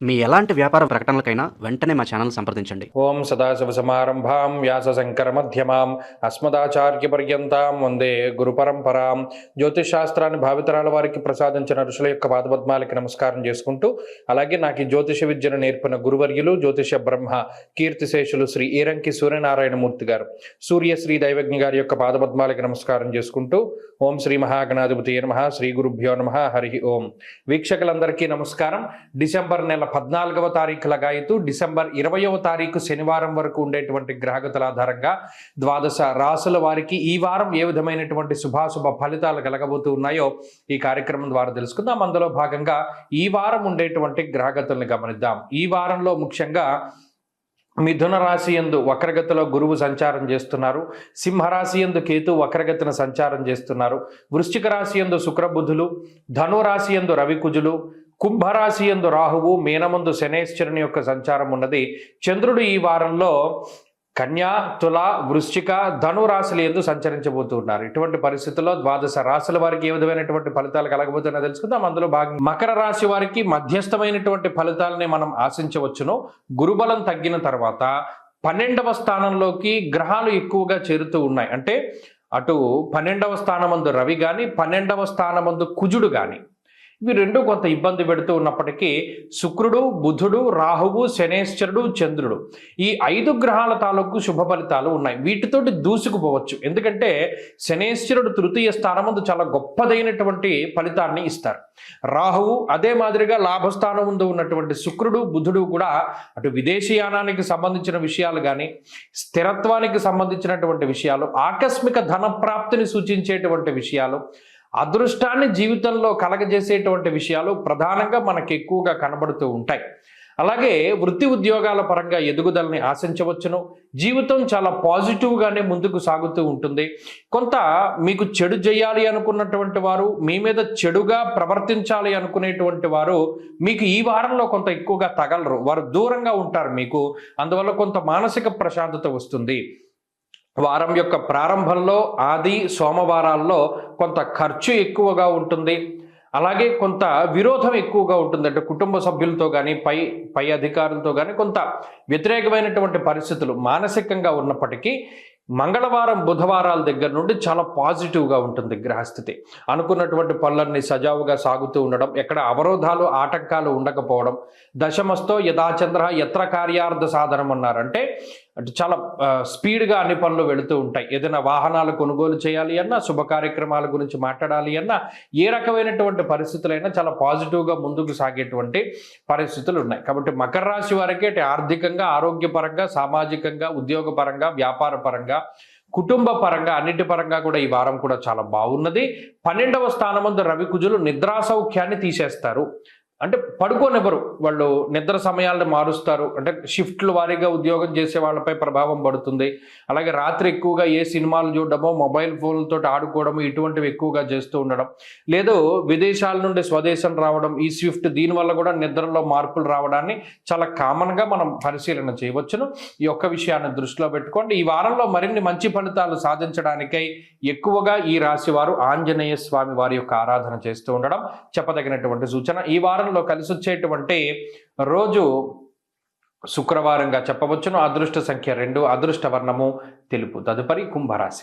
మీ ఎలాంటి వ్యాపార ప్రకటనలకైనా వెంటనే మా ఛానల్ సంప్రదించండి. ఓం సదాశివసమారంభాం వ్యాసశంకరమధ్యమాం అస్మదాచార్యపర్యంతాం వందే గురు పరంపరాం. జ్యోతిష్ శాస్త్రాన్ని భావితరాల వారికి ప్రసాదించిన ఋషుల యొక్క పాదపద్మాలకి నమస్కారం చేసుకుంటూ, అలాగే నాకు ఈ జ్యోతిష విద్యను నేర్పిన గురువర్యులు జ్యోతిష బ్రహ్మ కీర్తిశేషులు శ్రీ ఈరంకి సూర్యనారాయణమూర్తి గారు, సూర్యశ్రీ దైవజ్ఞ గారి యొక్క పాదపద్మాలకి నమస్కారం చేసుకుంటూ, ఓం శ్రీ మహాగణాధిపతి నమః, శ్రీ గురుభ్యో నమః, హరి ఓం. వీక్షకులందరికీ నమస్కారం. డిసెంబర్ నెల 14వ తారీఖు లగాయతు డిసెంబర్ 20వ తారీఖు శనివారం వరకు ఉండేటువంటి గ్రహగతుల ఆధారంగా ద్వాదశ రాసుల వారికి ఈ వారం ఏ విధమైనటువంటి శుభాశుభ ఫలితాలు కలగబోతూ ఉన్నాయో ఈ కార్యక్రమం ద్వారా తెలుసుకుందాం. అందులో భాగంగా ఈ వారం ఉండేటువంటి గ్రహగతుల్ని గమనిద్దాం. ఈ వారంలో ముఖ్యంగా మిథున రాశి యందు వక్రగతిలో గురువు సంచారం చేస్తున్నారు. సింహరాశి యందు కేతు వక్రగతిన సంచారం చేస్తున్నారు. వృశ్చిక రాశి యందు శుక్రబుధులు, ధనురాశి యందు రవికుజులు, కుంభరాశి యందు రాహువు, మీనమందు శనేశ్వరుని యొక్క సంచారం ఉన్నది. చంద్రుడు ఈ వారంలో కన్యా, తుల, వృశ్చిక, ధనురాశులు యందు సంచరించబోతున్నారు. ఇటువంటి పరిస్థితుల్లో ద్వాదశ రాశుల వారికి ఏ విధమైనటువంటి ఫలితాలు కలగబోతున్నా తెలుసుకుందాం. అందులో భాగంగా మకర రాశి వారికి మధ్యస్థమైనటువంటి ఫలితాలని మనం ఆశించవచ్చును. గురుబలం తగ్గిన తర్వాత 12వ స్థానంలోకి గ్రహాలు ఎక్కువగా చేరుతూ ఉన్నాయి. అంటే అటు 12వ స్థానమందు రవి కానీ 12వ స్థానమందు కుజుడు కానీ ఇవి రెండు కొంత ఇబ్బంది పెడుతూ ఉన్నప్పటికీ శుక్రుడు, బుధుడు, రాహువు, శనేశ్వరుడు, చంద్రుడు ఈ 5 గ్రహాల తాలూకు శుభ ఫలితాలు ఉన్నాయి. వీటితోటి దూసుకుపోవచ్చు. ఎందుకంటే శనేశ్వరుడు తృతీయ స్థానమందు చాలా గొప్పదైనటువంటి ఫలితాన్ని ఇస్తారు. రాహువు అదే మాదిరిగా లాభస్థానం ముందు ఉన్నటువంటి శుక్రుడు, బుధుడు కూడా అటు విదేశీయానానికి సంబంధించిన విషయాలు కానీ, స్థిరత్వానికి సంబంధించినటువంటి విషయాలు, ఆకస్మిక ధన ప్రాప్తిని సూచించేటువంటి విషయాలు, అదృష్టాన్ని జీవితంలో కలగజేసేటువంటి విషయాలు ప్రధానంగా మనకు ఎక్కువగా కనబడుతూ ఉంటాయి. అలాగే వృత్తి ఉద్యోగాల పరంగా ఎదుగుదలని ఆశించవచ్చును. జీవితం చాలా పాజిటివ్గానే ముందుకు సాగుతూ ఉంటుంది. కొంత మీకు చెడు చేయాలి అనుకున్నటువంటి వారు, మీ మీద చెడుగా ప్రవర్తించాలి అనుకునేటువంటి వారు మీకు ఈ వారంలో కొంత ఎక్కువగా తగలరు. వారు దూరంగా ఉంటారు మీకు. అందువల్ల కొంత మానసిక ప్రశాంతత వస్తుంది. వారం యొక్క ప్రారంభంలో ఆది సోమవారాల్లో కొంత ఖర్చు ఎక్కువగా ఉంటుంది. అలాగే కొంత విరోధం ఎక్కువగా ఉంటుంది. అంటే కుటుంబ సభ్యులతో కానీ పై అధికారులతో కానీ కొంత వ్యతిరేకమైనటువంటి పరిస్థితులు మానసికంగా ఉన్నప్పటికీ మంగళవారం బుధవారాల దగ్గర నుండి చాలా పాజిటివ్గా ఉంటుంది గ్రహస్థితి. అనుకున్నటువంటి పనులన్నీ సజావుగా సాగుతూ ఉండడం, ఎక్కడ అవరోధాలు ఆటంకాలు ఉండకపోవడం. దశమస్తో యథాచంద్ర యత్ర కార్యార్థ సాధనం అన్నారంటే చాలా స్పీడ్గా అన్ని పనులు వెళుతూ ఉంటాయి. ఏదైనా వాహనాలు కొనుగోలు చేయాలి అన్నా, శుభ కార్యక్రమాల గురించి మాట్లాడాలి అన్నా, ఏ రకమైనటువంటి పరిస్థితులైనా చాలా పాజిటివ్గా ముందుకు సాగేటువంటి పరిస్థితులు ఉన్నాయి. కాబట్టి మకర రాశి వారికి అటు ఆర్థికంగా, ఆరోగ్యపరంగా, సామాజికంగా, ఉద్యోగపరంగా, వ్యాపార పరంగా, కుటుంబ పరంగా, అన్నిటి పరంగా కూడా ఈ వారం కూడా చాలా బాగున్నది. 12వ స్థానమందు రవి కుజులు నిద్రా సౌఖ్యాన్ని తీసేస్తారు. అంటే పడుకోనివ్వరు. వాళ్ళు నిద్ర సమయాలను మారుస్తారు. అంటే షిఫ్ట్లు వారీగా ఉద్యోగం చేసే వాళ్ళపై ప్రభావం పడుతుంది. అలాగే రాత్రి ఎక్కువగా ఏ సినిమాలు చూడడమో, మొబైల్ ఫోన్లతో ఆడుకోవడము ఇటువంటివి ఎక్కువగా చేస్తూ ఉండడం, లేదు విదేశాల నుండి స్వదేశం రావడం, ఈ షిఫ్ట్ దీనివల్ల కూడా నిద్రలో మార్పులు రావడాన్ని చాలా కామన్గా మనం పరిశీలన చేయవచ్చును. ఈ ఒక్క విషయాన్ని దృష్టిలో పెట్టుకోండి. ఈ వారంలో మరిన్ని మంచి ఫలితాలు సాధించడానికై ఎక్కువగా ఈ రాశి వారు ఆంజనేయ స్వామి వారి యొక్క ఆరాధన చేస్తూ ఉండడం చెప్పదగినటువంటి సూచన. ఈ వారం కలిసి వచ్చేటువంటి రోజు శుక్రవారంగా చెప్పవచ్చును. అదృష్ట సంఖ్య 2, అదృష్ట వర్ణము తెలుపు. తదుపరి కుంభరాశి.